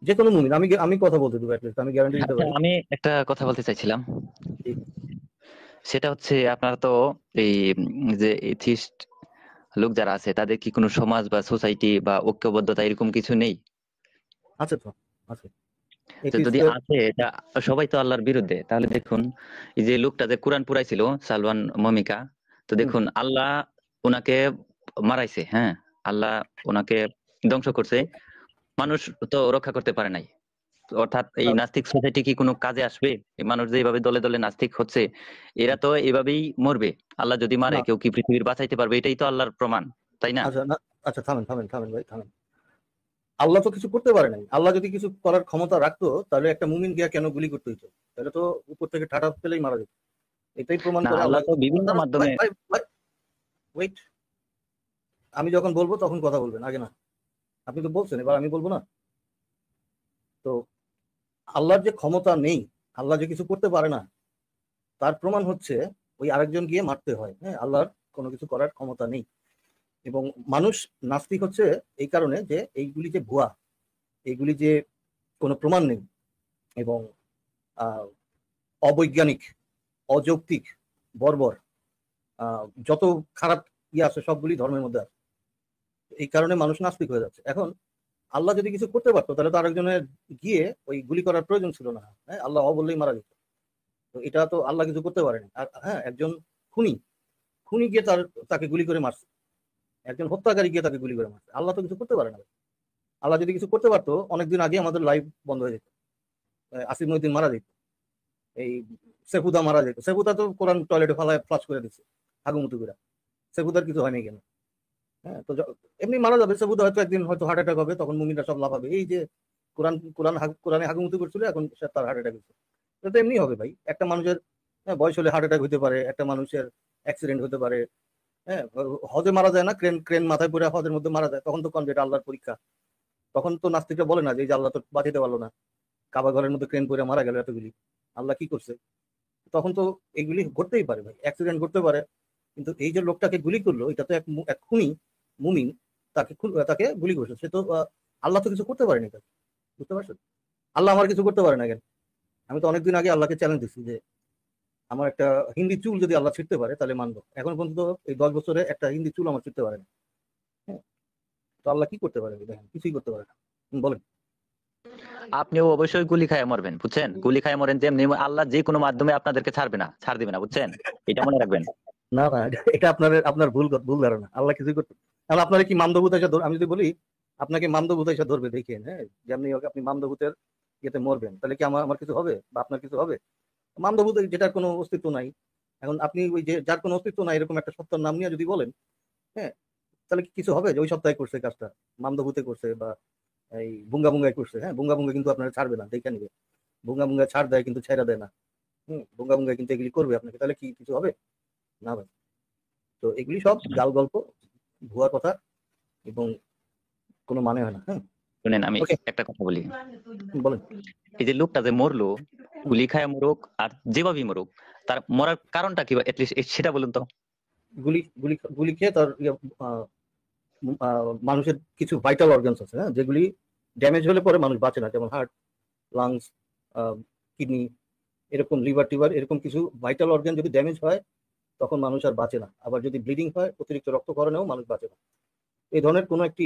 যে কোনো মুমিন, আমি আমি কথা বলতে দেবো, অ্যাটলিস্ট আমি গ্যারান্টি দিতে আচ্ছা, পারি। আমি একটা কথা বলতে চাইছিলাম। জি। সেটা হচ্ছে আপনারা তো এই যে এথিস্ট লোক যারা আছে তাদের কি কোনো সমাজ বা সোসাইটি বা ঐক্যবদ্ধতা এরকম কিছু নেই? আছে তো, আছে। তো যদি এথিস্টদের। আছে, এটা সবাই তো আল্লাহর বিরুদ্ধে, তাহলে দেখুন এই যে লোকটা যে কোরআন পুরাইছিল সালমান মমিকা, তো হুম। দেখুন আল্লাহ ওনাকে মারাইছে, হ্যাঁ, আল্লাহ ওনাকে ধ্বংস করছে, মানুষ তো রক্ষা করতে পারে নাই। অর্থাৎ এই তা- নাস্তিক সোসাইটি কি কোনো কাজে আসবে? এই মানুষ যে এইভাবে দলে দলে নাস্তিক হচ্ছে, এরা তো এভাবেই মরবে। আল্লাহ যদি মারে, না। কেউ কি পৃথিবীর বাঁচাইতে পারবে? এটাই তো আল্লাহর প্রমাণ, তাই না? আচ্ছা না। আচ্ছা, থামেন থামেন থামেন ভাই, থামেন। আল্লাহ তো কিছু করতে পারে নাই। আল্লাহ যদি কিছু করার ক্ষমতা রাখতো, তাহলে একটা মুমিন গিয়া কেন গুলি করতে হইতো? তাহলে তো উপর থেকে ঠাটা পেলেই মারা যেত। এটাই প্রমাণ না, করে আল্লাহ আল্লাহ তো কিছু। বিভিন্ন দাঁড়ান মাধ্যমে। ভাই, ভাই, ভাই, ওয়েট। আমি যখন বলবো তখন কথা বলবেন, আগে না। আপনি তো বলছেন, এবার আমি বলবো না? তো আল্লাহর যে ক্ষমতা নেই, আল্লাহ যে কিছু করতে পারে না, তার প্রমাণ হচ্ছে ওই আরেকজন গিয়ে মারতে হয়। হ্যাঁ, আল্লাহর কোনো কিছু করার ক্ষমতা নেই। এবং মানুষ নাস্তিক হচ্ছে এই কারণে যে এইগুলি যে ভুয়া, এইগুলি যে কোনো প্রমাণ নেই, এবং আহ, অবৈজ্ঞানিক, অযৌক্তিক, বর্বর, যত খারাপ ইয়ে আছে সবগুলি ধর্মের মধ্যে আছে। এই কারণে মানুষ নাস্তিক হয়ে যাচ্ছে। এখন আল্লাহ যদি কিছু করতে পারতো, তাহলে তো আরেকজনের গিয়ে ওই গুলি করার প্রয়োজন ছিল না। হ্যাঁ, আল্লাহ বললেই মারা যেত। তো এটা তো আল্লাহ কিছু করতে পারেনি। আর হ্যাঁ, একজন খুনি, খুনি গিয়ে তাকে গুলি করে মারছে। একজন হত্যাকারী গিয়ে তাকে গুলি করে মারছে। আল্লাহ তো কিছু করতে পারে না। আল্লাহ যদি কিছু করতে পারতো, অনেকদিন আগে আমাদের লাইভ বন্ধ হয়ে যেত। আসিফ মহিউদ্দিন মারা যেত, এই সেফুদা মারা যেত। সেফুদা তো কোরআন টয়লেটে ফালায় ফ্লাশ করে দিচ্ছে, হাগুমুতু করে। সেফুদার কিছু হয়নি কেন? হ্যাঁ, তো এমনি মারা যাবে সেফুদা, হয়তো একদিন হয়তো হার্ট অ্যাটাক হবে, তখন মুমিনরা সব লাফাবে, এই যে কোরআনে হাগুমুতু করছিল, এখন তার হার্ট অ্যাটাক হচ্ছে। এটা তো এমনি হবে ভাই। একটা মানুষের বয়স হলে হার্ট অ্যাটাক হতে পারে, একটা মানুষের অ্যাক্সিডেন্ট হতে পারে। হ্যাঁ, হজে মারা যায় না, ক্রেন ক্রেন মাথায় পড়ে হজের মধ্যে মারা যায়, তখন তো কনবে এটা আল্লাহর পরীক্ষা। তখন তো নাস্তিকরা বলে না যে এই যে আল্লাহ তো বাঁচাতে পারলো না, কাবা ঘরের মধ্যে ক্রেন পড়ে মারা গেল এতগুলি, আল্লাহ কি করছে? তখন তো এগুলি ঘটতেই পারে ভাই, অ্যাক্সিডেন্ট করতে পারে। কিন্তু এই যে লোকটাকে গুলি করলো, এটা তো এক খুনি মুমিন, তাকে গুলি করছে, সে তো আল্লাহ তো কিছু করতে পারেনি তাকে। বুঝতে পারছো? আল্লাহ আমার কিছু করতে পারে না কেন? আমি তো অনেকদিন আগে আল্লাহকে চ্যালেঞ্জ দিচ্ছি যে আমার একটা হিন্দি চুল যদি আল্লাহ ছিঁড়তে পারে তাহলে মানবো। এখন পর্যন্ত এই 10 বছরে একটা হিন্দি চুল আমার ছিঁড়তে পারে না। হ্যাঁ, তো আল্লাহ কি করতে পারে? দেখেন, কিছুই করতে পারে না। বলেন। আপনিও অবশ্যই গুলি খায় মরবেন, বুঝছেন? গুলি খায় মরেন, যেমনি আল্লাহ যে কোনো মাধ্যমে আপনাদেরকে ছাড়বে না, ছাড় দিবে না, বুঝছেন? এটা মনে রাখবেন। না না, এটা আপনার আপনার ভুল ধারণা। আল্লাহ কিছুই করতে। এখন আপনার কি মামদভূত এসে আমি যদি বলি আপনাকে মামদভূত এসে ধরবে, দেখেন, হ্যাঁ, যেমনি হোক আপনি মামদভূতের ইয়েতে মরবেন, তাহলে কি আমার আমার কিছু হবে বা আপনার কিছু হবে? মামদভূত যেটার কোনো অস্তিত্ব নাই। এখন আপনি ওই যে যার কোনো অস্তিত্ব নাই এরকম একটা সত্তার নাম নিয়ে যদি বলেন, হ্যাঁ, তাহলে কি কিছু হবে? যে ওই সপ্তাহে করছে কাজটা, মামদভূতে করছে বা এই বুঙ্গা বুঙ্গায় করছে। হ্যাঁ, বুঙ্গা বুঙ্গা কিন্তু আপনারা ছাড়বে না, দেখে নিবে। বুঙ্গা বুঙ্গা ছাড় দেয় কিন্তু ছেড়ে দেয় না। বুঙ্গা বুঙ্গা কিন্তু এগুলি করবে আপনাকে, তাহলে কি কিছু হবে? না ভাই। তো এগুলি সব গাল গল্প, ভুয়া কথা, এবং কোনো মানে হয় না। হ্যাঁ। শুনেন, আমি ওকে, একটা কথা বলি। বলেন। এই যে লোকটা যে মরলো, গুলি খায় মরুক আর যেভাবেই মরুক, তার মরার কারণটা কি, এটলিস্ট সেটা বলুন তো। গুলি গুলি গুলি খেয়ে তার মানুষের কিছু ভাইটাল অর্গানস আছে, হ্যাঁ, যেগুলি ড্যামেজ হলে পরে মানুষ বাঁচে না, যেমন হার্ট, লাংস, কিডনি, এরকম লিভার টিভার, এরকম কিছু ভাইটাল অর্গান যদি ড্যামেজ হয়, তখন মানুষ আর বাঁচে না। আবার যদি ব্লিডিং হয়, অতিরিক্ত রক্তক্ষরণেও মানুষ বাঁচে না। এই ধরনের কোনো একটি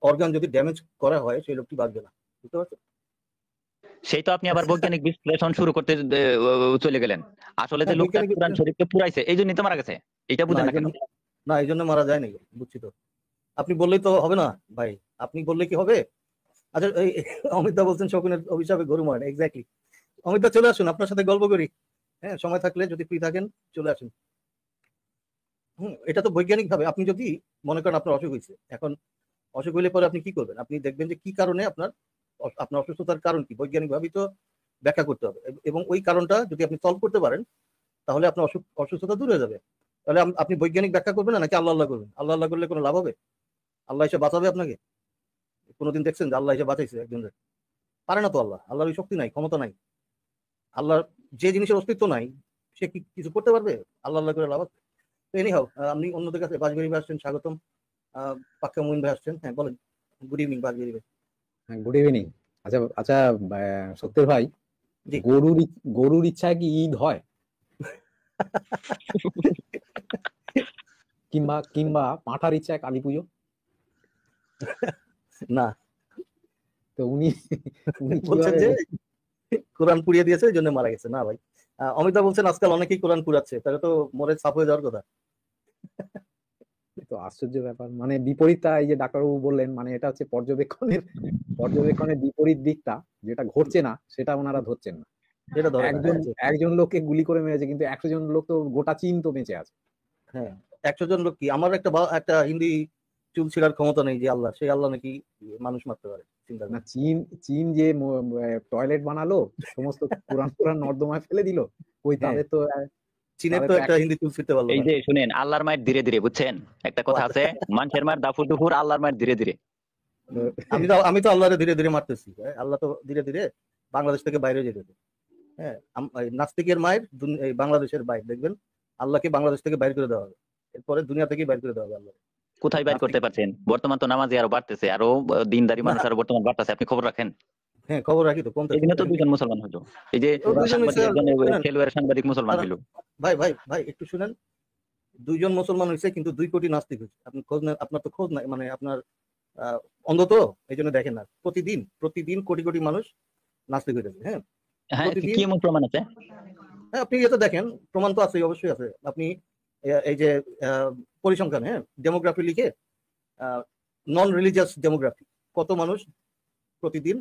অর্গান যদি ড্যামেজ করা হয়, সেই লোকটি বাঁচবে না। বুঝতে পারছো? সেই তো আপনি আবার বৈজ্ঞানিক বিশ্লেষণ শুরু করতে চলে গেলেন। আসলে যে হ্যাঁ, লোকটা বৈজ্ঞানিক। কোরআন শরীফকে পুরাইছে এই জন্যই তো মারা গেছে। এটা না, বুঝেন এই না কেন? জন্য, না, এই জন্য মারা যায় নাকি? বুঝছি তো। আপনি বললেই তো হবে না ভাই। আপনি বললে কি হবে? আচ্ছা, এই অমিত দা বলছেন শকুনের অভিশাপে গরু মরে না, এক্স্যাক্টলি। অমিত দা চলে আসুন, আপনার সাথে গল্প করি। হ্যাঁ, সময় থাকলে যদি ফ্রি থাকেন, চলে আসুন। এটা তো বৈজ্ঞানিক ভাবে আপনি যদি মনে করেন আপনার অসুখ হয়েছে এখন, অসুখ হইলে পরে আপনি কি করবেন? আপনি দেখবেন যে কি কারণে আপনার আপনার অসুস্থতার কারণ কি, বৈজ্ঞানিক ভাবেই তো ব্যাখ্যা করতে হবে। এবং ওই কারণটা যদি আপনি সলভ করতে পারেন, তাহলে আপনার অসুস্থতা দূর হয়ে যাবে। তাহলে আপনি বৈজ্ঞানিক ব্যাখ্যা করবেন না, নাকি আল্লাহ আল্লাহ করবেন? আল্লাহ আল্লাহ করলে কোনো লাভ হবে? আল্লাহ এসে বাঁচাবে আপনাকে? কোনোদিন দেখছেন যে আল্লাহ এসে বাঁচাইছে একজনের? পারে না তো। আল্লাহর ওই শক্তি নাই, ক্ষমতা নাই। আল্লাহর যে জিনিসের অস্তিত্ব নাই, সে কি কিছু করতে পারবে? আল্লাহ আল্লাহ করে লাভ আছে? তো এনি হাও, আপনি অন্যদের কাছে বাজবেরি ভাই আসছেন, স্বাগতম। পাক্কা মুমিন ভাই আসছেন, হ্যাঁ বলেন। গুড ইভিনিং বাজবেরি ভাই। হ্যাঁ, গুড ইভিনিং। আচ্ছা আচ্ছা, সত্যের ভাই, জি। গরুর ইচ্ছায় কি ঈদ হয়? কিংবা কিংবা পাঁঠার ইচ্ছায় কালী পুজো? না, তো উনি উনি বলছেন কিভাবে? যে কোরআন পুড়িয়ে দিয়েছে ওই জন্য মারা গেছে। না ভাই, অমিতাভ বলছেন আজকাল অনেকেই কোরআন পুড়াচ্ছে, তাহলে তো মরে সাফ হয়ে যাওয়ার কথা। তো আশ্চর্য ব্যাপার, মানে বিপরীতটা এই যে ডাক্তারবাবু বললেন, মানে এটা হচ্ছে পর্যবেক্ষণের বিপরীত দিকটা, যেটা ঘটছে না সেটা ওনারা ধরছেন না। এটা ধরে না। একজন হ্যাঁ একজন লোককে গুলি করে মেরেছে, কিন্তু 100 জন লোক তো গোটা চীন তো বেঁচে আছে। হ্যাঁ, 100 জন লোক কি, আমার একটা হিন্দি চুল ছিঁড়ার ক্ষমতা নেই যে আল্লাহ, সেই আল্লাহ নাকি মানুষ মারতে পারে, চিন্তা না, করেন। চীন চীন যে টয়লেট বানালো, সমস্ত পুরান পুরান নর্দমায় ফেলে দিল, ওই হ্যাঁ, চীনের তাদের তো তো একটা হিন্দি চুল ছিঁড়তে পারলো এই না। যে শুনেন, আল্লাহর মায়ের ধীরে ধীরে, বুঝছেন? একটা কথা আছে, মানুষের মায়ের দাফুর দুফুর, আল্লাহর মায়ের ধীরে ধীরে। আমি তো ধীরে ধীরে মারতেছি। আল্লাহ তো ধীরে ধীরে বাংলাদেশ থেকে বাইরে যেতে দেবে। হ্যাঁ, এই নাস্তিকের মায়ের এই বাংলাদেশের বাইরে দেখবেন, আল্লাহকে বাংলাদেশ থেকে বাইর করে দেওয়া হবে, এরপরে দুনিয়া থেকেই বাইর করে দেওয়া হবে আল্লাহ। কোথায় বাইর নাস্তিক, করতে পারছেন? বর্তমান তো নামাজি আরো বাড়তেছে, আরো দিনদারি না, মানুষ আরো বর্তমান বাড়তেছে, আপনি খবর রাখেন। হ্যাঁ খবর রাখি তো, এই কমতেছে দিনে তো দেখেন। 2 জন মুসলমান হলো, এই যে ও দুইজন হয়েছে, সাংবাদিক, একজন শুনেন, খেলোয়াড় সাংবাদিক মুসলমান হলো। ভাই ভাই ভাই একটু শুনেন, 2 জন মুসলমান হয়েছে কিন্তু 2 কোটি নাস্তিক হয়েছে। আপনি খোঁজ নেন, আপনার তো খোঁজ নাই, মানে আপনার অন্ধ তো, এই জন্য দেখেন না। প্রতিদিন প্রতিদিন কোটি কোটি মানুষ নাস্তিক হয়ে যাবে। হ্যাঁ, হ্যাঁ, প্রতিদিন। কি এমন প্রমাণ আছে? হ্যাঁ, আপনি এটা দেখেন, প্রমাণ তো আছে, অবশ্যই আছে। আপনি এই যে পরিসংখ্যান, হ্যাঁ, ডেমোগ্রাফি লিখে, নন রিলিজিয়াস ডেমোগ্রাফি, কত মানুষ প্রতিদিন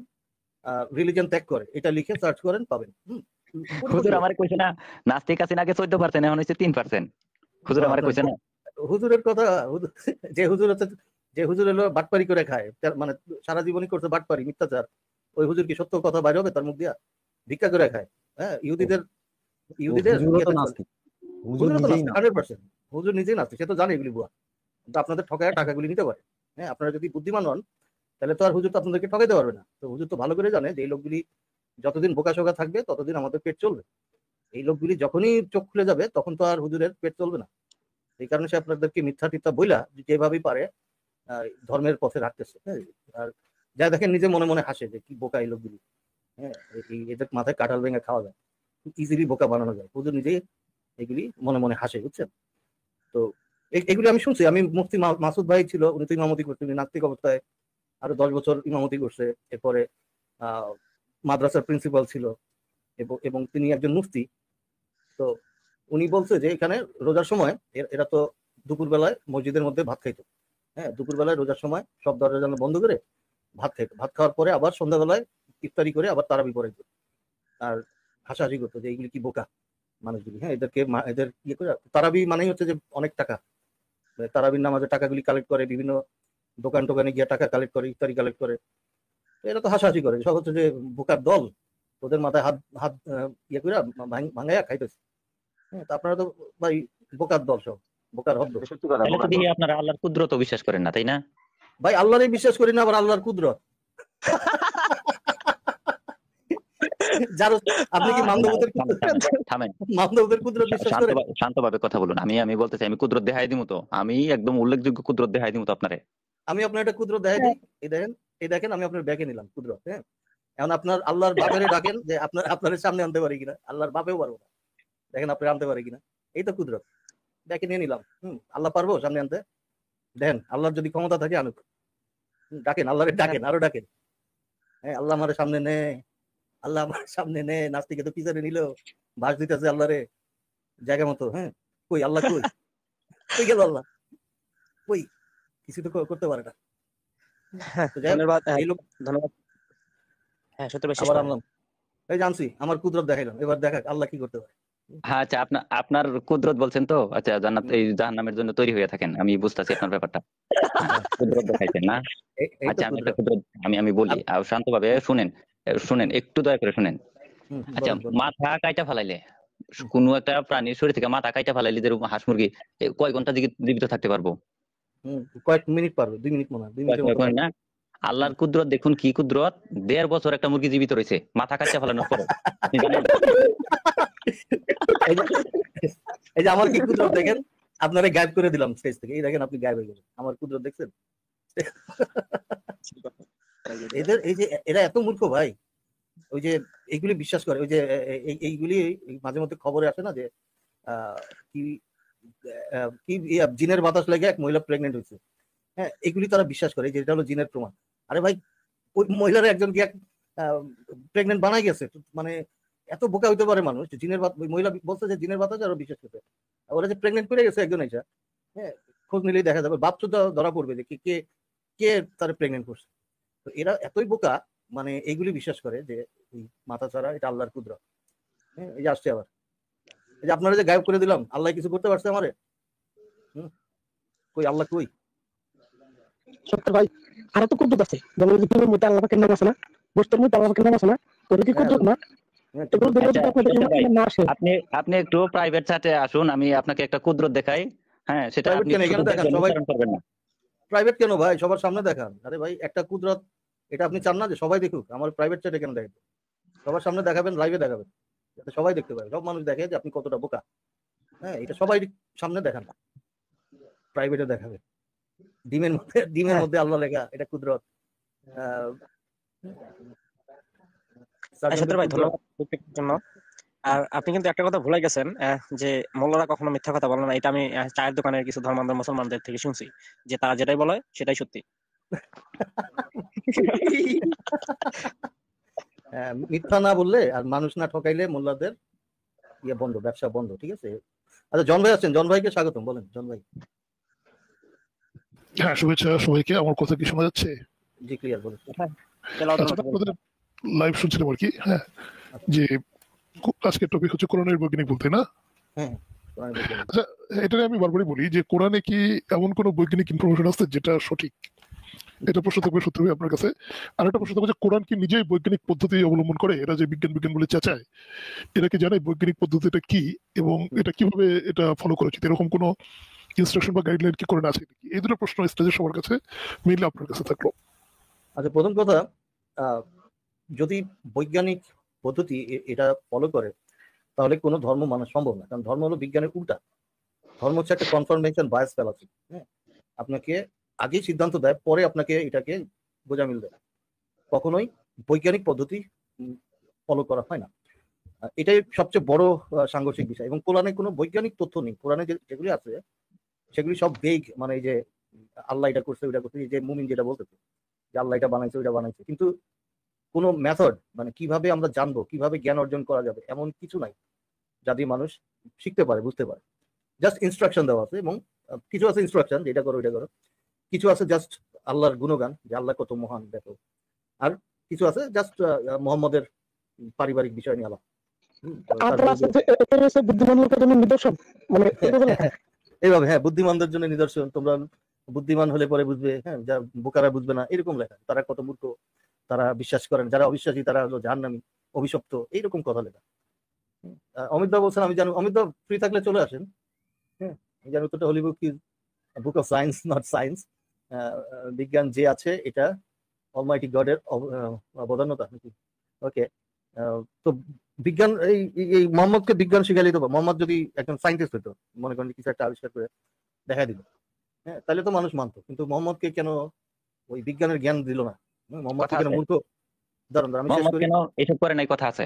রিলিজন ত্যাগ করে, এটা লিখে সার্চ করেন, পাবেন। কোটি কোটি হুজুর লোক। আমার কইছে না, নাস্তিক আছেন আগে 14%, এখন হচ্ছে 3%। হুজুর আমার কইছে না। হুজুরের কথা, যে হুজুর হচ্ছে, যে হুজুর এলো বাটপারি করে খায়, মানে সারা জীবনই করছে বাটপারি, মিথ্যাচার, ওই হুজুর কি সত্য কথা বাইরে হবে তার মুখ দিয়া? ভিক্ষা করে খায়। হ্যাঁ, ইহুদিদের হুজুরও তো ইয়েতে চলে। নাস্তিক, হুজুর হুজুরও তো নিজেই নাস্তিক, না। 100%। হুজুর নিজেই নাস্তিক, সে তো জানে এগুলি ভুয়া, কিন্তু আপনাদের ঠকায় টাকাগুলি নিতে পারে। হ্যাঁ, আপনারা যদি বুদ্ধিমান হন, তাহলে তো আর হুজুর তো আপনাদেরকে ঠকাইতে পারবে না। তো হুজুর তো ভালো করে জানে যে এই লোকগুলি যতদিন বোকাশোকা থাকবে ততদিন আমাদের পেট চলবে। এই লোকগুলি যখনই চোখ খুলে যাবে তখন তো আর হুজুরের পেট চলবে না। এই কারণে সে আপনাদেরকে মিথ্যা টিথ্যা বইলা যেভাবেই পারে ধর্মের পথে রাখতেছে। হ্যাঁ, আর যা দেখেন নিজে মনে মনে হাসে যে কি বোকা এই লোকগুলি। হ্যাঁ, এদের মাথায় কাঁঠাল ভেঙে খাওয়া যায়, ইজিলি বোকা বানানো যায়, হুজুর নিজেই এগুলি মনে মনে হাসে, বুঝছেন? তো এগুলি আমি শুনছি। আমি মুফতি মাসুদ ভাই ছিল, উনি তো ইমামতি করতেন নাস্তিক অবস্থায়, আরো 10 বছর ইমামতি করছে। এরপরে আহ মাদ্রাসার প্রিন্সিপাল ছিল, এবং তিনি একজন মুফতি। তো উনি বলছে যে এখানে রোজার সময় এরা তো দুপুরবেলায় মসজিদের মধ্যে ভাত খাইতো। হ্যাঁ, দুপুরবেলায় রোজার সময় সব দরজা জানলা বন্ধ করে ভাত খাইতো, ভাত খাওয়ার পরে আবার সন্ধ্যাবেলায় ইফতারি করে আবার তারাবি পড়াইতো। আর হাসাহাসি করতো যে এইগুলি কি বোকা মানুষগুলি। হ্যাঁ, এদের ইয়ে করে, তারাবি মানেই হচ্ছে যে অনেক টাকা, তারাবির নামাজের টাকাগুলি কালেক্ট করে, বিভিন্ন দোকান টোকানে গিয়ে টাকা কালেক্ট করে, ইফতারি কালেক্ট করে। তো এরা তো হাসাহাসি করে, সব হচ্ছে যে বোকার দল, ওদের মাথায় হাত হাত ইয়ে করে ভাঙাইয়া খাইতেছে। হ্যাঁ, তো আপনারা তো ভাই বোকার দল, সব বোকার হদ্দ। সত্যি কথা, তাহলে তো দেখি আপনারা আল্লাহর কুদরত বিশ্বাস করেন না, তাই না? ভাই আল্লাহরই বিশ্বাস করি না, আবার আল্লাহর কুদরত। যার, আপনি কি মানবতের থামেন, মানবতের কুদরত বিশ্বাস করেন? শান্তভাবে কথা বলুন। আমি বলতেছি, আমি কুদরত দেখাই দিমু তো, আমি একদম উল্লেখযোগ্য কুদরত দেখাই দিমু তো আপনারে। আমি আপনার একটা কুদরত দেখাই দিই। এই দেখেন আমি আপনার ব্যাগে নিলাম কুদরত। হ্যাঁ, এখন আপনার আল্লাহর বাপেরে ডাকেন যে আপনার সামনে আনতে পারি কিনা, আল্লাহর বাপেও পারবো না, দেখেন আপনার আনতে পারি কিনা। এই তো কুদরত, ব্যাগে নিয়ে নিলাম। আল্লাহ পারবো সামনে আনতে? দেখেন আল্লাহর যদি ক্ষমতা থাকে আনুক। ডাকেন আল্লাহরে, ডাকেন, আরো ডাকেন। হ্যাঁ, আল্লাহ আমার সামনে নে, আল্লাহ আমার সামনে নে। নাস্তিকে তো পিছনে নিল, বাস দিতেছে আল্লাহরে জায়গা মতো। হ্যাঁ, কই আল্লাহ, কই কই গেল আল্লাহ, কই? কিছু তো করতে পারে না। তো যাই হোক, ধন্যবাদ। এই লোক ধন্যবাদ। হ্যাঁ, সত্যি শেষ আবার করেন। আনলাম, এই জানছি আমার কুদরত দেখাইলাম, এবার দেখাক আল্লাহ কি করতে পারে। হ্যাঁ, আচ্ছা, আপনার কুদরত বলছেন তো, আচ্ছা, জান্নাত এই জাহান্নামের জন্য তৈরি হয়ে থাকেন, আমি বুঝতেছি আপনার ব্যাপারটা। কুদরত দেখাইছেন না? এই তো আচ্ছা, আমি একটা কুদরত। কুদরত, আমি বলি, আর শান্তভাবে শুনেন, শুনেন, একটু দয়া করে শুনেন। আচ্ছা, বলেন বলেন। মাথা কাইটা ফেলাইলে, কোনো একটা প্রাণীর শরীর থেকে মাথা কাইটা ফেলাইলে, যেরকম হাঁস মুরগি, কয় ঘন্টা জীবিত থাকতে পারবো? কয়েক মিনিট পারবে, 2 মিনিট মনে হয়, 2 মিনিটের মতো পারবে। না, আল্লাহর কুদরত দেখুন, কি কুদরত! 1.5 বছর একটা মুরগি জীবিত রয়েছে মাথা কাইটা ফেলানোর পরে, আপনি জানেন? এই যে এই যে আমার কি কুদরত দেখেন, আপনারা গায়েব করে দিলাম স্টেজ থেকে, এই দেখেন আপনি গায়েব হয়ে গেলেন। আমার কুদরত দেখছেন? এদের এই যে এরা এত মূর্খ ভাই, ওই যে এইগুলি বিশ্বাস করে, ওই যে এইগুলি মাঝে মধ্যে খবরে আসে না যে কি কি জিনের বাতাস লেগে এক মহিলা প্রেগনেন্ট হয়েছে, হ্যাঁ এগুলি তারা বিশ্বাস করে যে এটা হলো জিনের প্রমাণ। আরে ভাই ওই মহিলার একজনকে এক প্রেগনেন্ট বানাই গেছে, মানে এত বোকা হইতে পারে মানুষ, জিনের মহিলা বলছে যে জিনের বাতাস আরো বিশ্বাস করতে, ওরা যে প্রেগনেন্ট করে গেছে একজন এসে, হ্যাঁ খোঁজ নিলেই দেখা যাবে, বাপ চোদ্দা ধরা পড়বে যে কে কে তার প্রেগনেন্ট করছে। তো এরা এতই বোকা, মানে এইগুলি বিশ্বাস করে যে মাথা ছাড়া এটা আল্লাহর কুদরত। হ্যাঁ এই যে আসছে আবার, এই যে আপনারা যে গায়েব করে দিলাম, আল্লাহ কিছু করতে পারছে আমারে? কই আল্লাহ কই? সত্তর ভাই আরো তো কুদ্দুত আছে, যেমন ডিমের মধ্যে আল্লাহ পাকের নাম আছে না, গোশতের মধ্যে আল্লাহ পাকের নাম আছে না, ওটা কি কুদ্দুত না? এগুলো দেখলে যদি আপনাদের ইমান না আসে। আপনি একটু প্রাইভেট চ্যাটে আসুন, আমি আপনাকে একটা কুদরত দেখাই। হ্যাঁ সেটা আপনি এখানে দেখান, সবাই করবেন না। প্রাইভেট কেন ভাই, সবার সামনে দেখান। আরে ভাই একটা কুদরত, এটা আপনি চান না যে সবাই দেখুক? আমার প্রাইভেট চ্যাটে কেন দেখেন? সবার সামনে দেখাবেন, লাইভে দেখাবেন, যাতে সবাই দেখতে পারে, সব মানুষ দেখে যে আপনি কতটা বোকা। হ্যাঁ এটা সবাই সামনে দেখান, প্রাইভেটে দেখাবে। ডিমের মধ্যে আল্লাহ লেখা, এটা কুদরত। সত্যি ভাই ধন্যবাদ জন্য। আর আপনি কিন্তু একটা কথা ভুলে গেছেন, যে মোল্লারা কখনো মিথ্যা কথা বলে না। এটা আমি চায়ের দোকানের কিছু ধর্মান্ধ মুসলমানদের থেকে শুনছি, যে তারা যেটাই বলে সেটাই সত্যি। মিথ্যা না বললে আর মানুষ না ঠকাইলে মোল্লাদের ইয়ে বন্ধ, ব্যবসা বন্ধ। ঠিক আছে। আচ্ছা জন ভাই আছেন, জন ভাইকে স্বাগতম, বলেন জন ভাই। হ্যাঁ শুভেচ্ছা সবাইকে। আমার কথা কি শোনা যাচ্ছে? জি ক্লিয়ার, বলেন। লাইভ শুনছিলাম আর কি। হ্যাঁ যে আজকের টপিক হচ্ছে কোরআনের বৈজ্ঞানিক বলতে না? হ্যাঁ আচ্ছা এটা আমি বারবারই বলি যে কোরআনে কি এমন কোন বৈজ্ঞানিক ইনফরমেশন আছে যেটা সঠিক? এটা প্রশ্ন থাকবে সত্যি হবে আপনার কাছে। আর একটা প্রশ্ন থাকবে যে কোরআন কি নিজেই বৈজ্ঞানিক পদ্ধতি অবলম্বন করে? এরা যে বিজ্ঞান বলে চেঁচায়, এরা কি জানে বৈজ্ঞানিক পদ্ধতিটা কি এবং এটা কিভাবে এটা ফলো করা উচিত? এরকম কোনো ইনস্ট্রাকশন বা গাইডলাইন কি কোরআনে আছে নাকি? এই দুটো প্রশ্ন স্টেজে সবার কাছে মেইনলি আপনার কাছে থাকলো। আচ্ছা প্রথম কথা, যদি বৈজ্ঞানিক পদ্ধতি এটা ফলো করে তাহলে কোনো ধর্ম মানা সম্ভব না, কারণ ধর্ম হলো বিজ্ঞানের উল্টা। ধর্ম হচ্ছে একটা কনফার্মেশন বায়াস ফ্যালাসি। হ্যাঁ আপনাকে আগেই সিদ্ধান্ত দেয়, পরে আপনাকে এটাকে গোজামিল দেয়। কখনোই বৈজ্ঞানিক পদ্ধতি ফলো করা হয় না। এটাই সবচেয়ে বড় সাংঘর্ষিক বিষয়। এবং কোরআনে কোনো বৈজ্ঞানিক তথ্য নেই। কোরআনে যেগুলি আছে সেগুলি সব বেগ, মানে এই যে আল্লাহ এটা করছে ওইটা করছে, এই যে মুমিন যেটা বলতেছে যে আল্লাহ এটা বানাইছে ওইটা বানাইছে, কিন্তু কোনো মেথড, মানে কিভাবে আমরা জানবো, কিভাবে জ্ঞান অর্জন করা যাবে, এমন কিছু নাই যা দিয়ে মানুষ শিখতে পারে, বুঝতে পারে। জাস্ট ইনস্ট্রাকশন দেওয়া আছে, এবং কিছু আছে ইনস্ট্রাকশন যে এটা করো এটা করো, কিছু আছে জাস্ট আল্লাহর গুণগান যে আল্লাহ কত মহান দেখো, আর কিছু আছে জাস্ট মোহাম্মদের পারিবারিক বিষয় নিয়ে আলাপ। এইভাবে হ্যাঁ বুদ্ধিমানদের জন্য নিদর্শন, তোমরা বুদ্ধিমান হলে পরে বুঝবে, হ্যাঁ যা বোকারা বুঝবে না, এরকম লেখা। তারা কত মূর্খ, তারা বিশ্বাস করেন, যারা অবিশ্বাসী তারা হলো জাহান্নামী, অভিশপ্ত, এইরকম কথা লেখা। অমিত দা বলছেন, আমি জানি অমিত দা ফ্রি থাকলে চলে আসেন। হ্যাঁ আমি জানি তো holy book is book of science, not science. বিজ্ঞান যে আছে এটা অলমাইটি গডের অবদানতা নাকি? ওকে। তো বিজ্ঞান এই মোহাম্মদকে বিজ্ঞান শিখাইলে তো, মোহাম্মদ যদি একজন সায়েন্টিস্ট হতো, মনে করেন কিছু একটা আবিষ্কার করে দেখা দিল, হ্যাঁ তাহলে তো মানুষ মানতো। কিন্তু মোহাম্মদকে কেন ওই বিজ্ঞানের জ্ঞান দিল না? মোহাম্মদকে কেন মূর্খ? দাঁড়ান আমি শেষ করি, এসব করে নাই কথা আছে,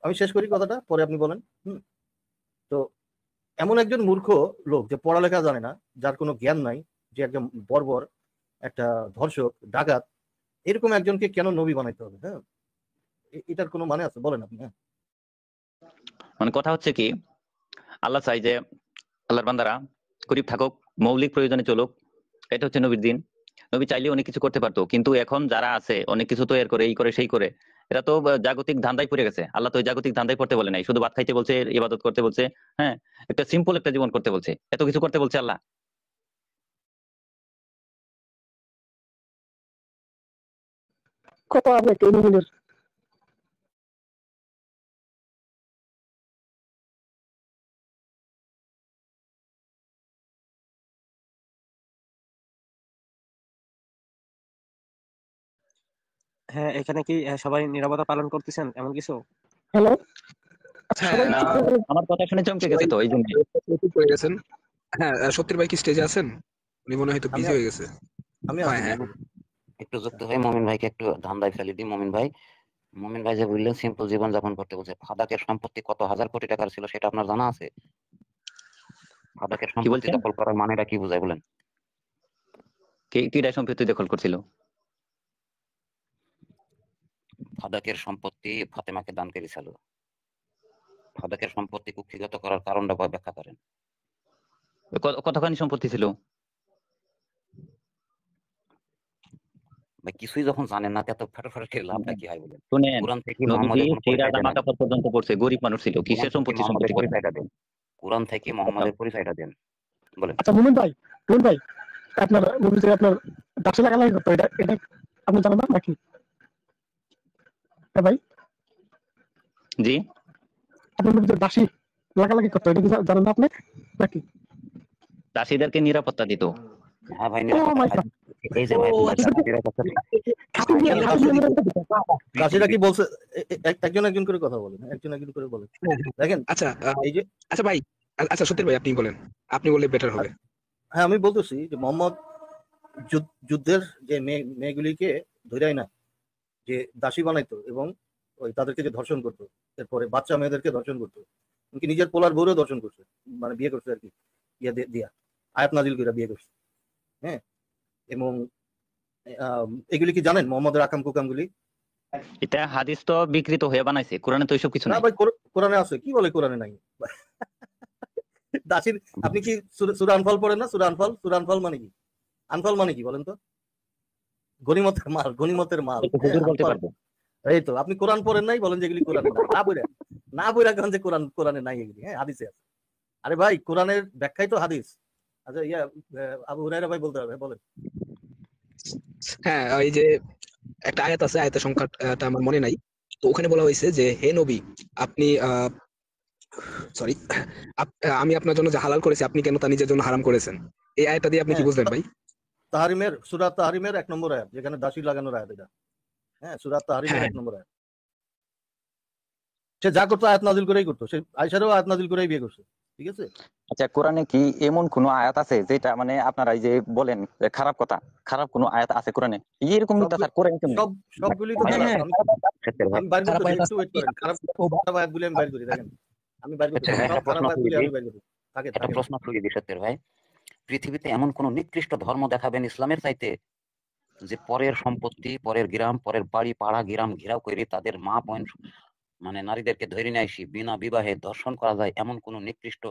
আমি শেষ করি কথাটা, পরে আপনি বলেন। তো এমন একজন মূর্খ লোক যে পড়ালেখা জানে না, যার কোনো জ্ঞান নাই, যে একজন বর্বর একটা ধর্ষক ডাকাত, এরকম একজনকে কেন নবী বানাইতে হবে? হ্যাঁ এটার কোনো মানে আছে? বলেন আপনি। হ্যাঁ মানে কথা হচ্ছে কি, আল্লাহ চাই যে আল্লাহর বান্দারা গরিব থাকুক, মৌলিক প্রয়োজনে চলুক, এটা হচ্ছে নবীর দিন। নবী চাইলে অনেক কিছু করতে পারতো, কিন্তু এখন যারা আছে অনেক কিছু তৈরি করে, এই করে সেই করে, এরা তো জাগতিক ধান্দায় পড়ে গেছে। আল্লাহ তো জাগতিক ধান্দায় পড়তে বলে নাই, শুধু ভাত খাইতে বলছে, ইবাদত করতে বলছে, হ্যাঁ একটা সিম্পল একটা জীবন করতে বলছে, এত কিছু করতে বলছে আল্লাহ? কত আবেগ এই মুমিনের। হ্যাঁ এখানে কি সবাই নিরাপত্তা পালন করতেছেন এমন কিছু? হ্যালো, আমার কথা শুনে চমকে গেছে তো, এই জন্য হয়ে গেছেন। হ্যাঁ সত্যির ভাই কি স্টেজে আছেন? উনি মনে হয় তো বিজি হয়ে গেছে। আমি একটু যুক্ত হয়ে মমিন ভাইকে একটু ধান্দায় ফেলে দিই। মমিন ভাই যে বললেন সিম্পল জীবন যাপন করতে বলছে, ফাদাকের সম্পত্তি কত হাজার কোটি টাকার ছিল সেটা আপনার জানা আছে? ফাদাকের কি সম্পত্তি বলছেন? দখল করার মানেটা কি বোঝায় বলেন? কিটা সম্পত্তি দখল করছিল? ফাদাকের সম্পত্তি ফাতেমাকে দান করেছিল। ফাদাকের সম্পত্তি কুক্ষিগত করার কারণটা ব্যাখ্যা করেন। কতখানি সম্পত্তি ছিল? ভাই কিছুই যখন জানেন না এত ফাটাফাটি লাভটা কি হয় বলেন? শুনেন, কোরআন থেকে নবীজি মোহাম্মদের কোনো সিরা পরিচয় দেন জামা না। কাপড় পর্যন্ত পড়ছে, গরিব মানুষ ছিল, কোরআন কিসের থেকে সম্পত্তি মোহাম্মদের কথা? পরিচয়টা দেন। কোরআন থেকে মোহাম্মদের পরিচয়টা দেন বলেন। আচ্ছা মোমিন ভাই, আপনার নবীজি আপনার দাসী লাগালাই করতো, এটা এটা আপনি জানেন না নাকি? হ্যাঁ ভাই, জি, আপনার নবীজি দাসী লাগালাগি করতো, এটা কি জানেন না আপনি নাকি? দাসীদেরকে নিরাপত্তা দিত। হ্যাঁ ভাই ও নিরাপত্তা মাই ভাই। গড, এই যে ভাই বলছেন নিরাপত্তা কাশিরা কি বলছে? একজন একজন করে কথা বলেন, একজন একজন করে বলেন। দেখেন আচ্ছা এই যে আচ্ছা ভাই, আচ্ছা সত্যি ভাই আপনি বলেন, আপনি বললে বেটার হবে। হ্যাঁ আমি বলতেছি যে মোহাম্মদ যুদ্ধের যে মেয়েগুলিকে ধরাই না, যে দাসী বানাইতো এবং ওই তাদেরকে যে ধর্ষণ করতো, এরপরে বাচ্চা মেয়েদেরকে ধর্ষণ করতো, এমনকি নিজের পোলার বউরেও ধর্ষণ করছে, মানে বিয়ে করছে আর কি, ইয়া দিয়া আয়াত নাজিল করে বিয়ে করছে। হ্যাঁ, এবং এগুলি কি জানেন মোহাম্মদের আকাম কুকামগুলি? এটা হাদিস তো বিকৃত হয়ে বানাইছে, কোরআনে তো এইসব কিছু না নাই। ভাই, কোরআনে আছে। কি বলে কোরআনে নাই? দাসীর আপনি কি সূরা আনফাল পড়েন না? সূরা আনফাল মানে কি? আনফাল মানে কি বলেন তো? গনিমতের মাল। এটা হুজুর বলতে পারবে। এই তো আপনি কোরআন পড়েন নাই, বলেন যে এগুলি কোরআনে নাই। না পড়া কেন যে কোরআনে নাই এগুলি? হ্যাঁ হাদিসে আছে। আরে ভাই কোরআনের ব্যাখ্যাই তো হাদিস। আচ্ছা আবু হুরায়রা ভাই বলতে হবে, বলেন। হ্যাঁ, এই যে একটা আয়াত আছে, আয়াতের সংখ্যাটা আমার মনে নাই, তো ওখানে বলা হয়েছে যে হে নবী, আপনি সরি আমি আপনার জন্য যা হালাল করেছি আপনি কেন তা নিজের জন্য হারাম করেছেন। এই আয়াতটা দিয়ে আপনি কি হ্যাঁ, বুঝলেন ভাই? সূরা তাহরিমের 1 নম্বর আয়াত, যেখানে দাসী লাগানোর আয়াত এটা। হ্যাঁ, সূরা তাহরিমের হ্যাঁ 1 নম্বর আয়াত। সে যা করতো আয়াত নাজিল করেই করতো। সে আয়েশারও আয়াত নাজিল করেই বিয়ে করছে। ঠিক আছে? আচ্ছা, কোরআনে কি এমন কোন আয়াত আছে যেটা মানে আপনারা এই যে বলেন যে খারাপ কথা, খারাপ কোন আয়াত আছে কোরআনে? এরকম মিথ্যাচার করেন কেমন? সবগুলি তো হ্যাঁ, খারাপ। হ্যাঁ, আমি বাইর খারাপ করতেছি, আয়াত একটু ওয়েট করেন। খারাপ আয়াতগুলি আমি বাইর করি, দেখেন। আমি বাইর করতেছি, আচ্ছা, সব একটা খারাপ প্রশ্ন আয়াতগুলি করি, আমি বাইর করি। একটা প্রশ্ন করি সত্যের ভাই, পৃথিবীতে এমন কোন নিকৃষ্ট ধর্ম দেখাবেন ইসলামের চাইতে, যে পরের সম্পত্তি, পরের গ্রাম, পরের বাড়ি পাড়া গ্রাম ঘেরাও করে তাদের মা বোন মানে নারীদেরকে ধরে নিয়ে আসি বিনা বিবাহে ধর্ষণ করা যায়, এমন কোন নিকৃষ্ট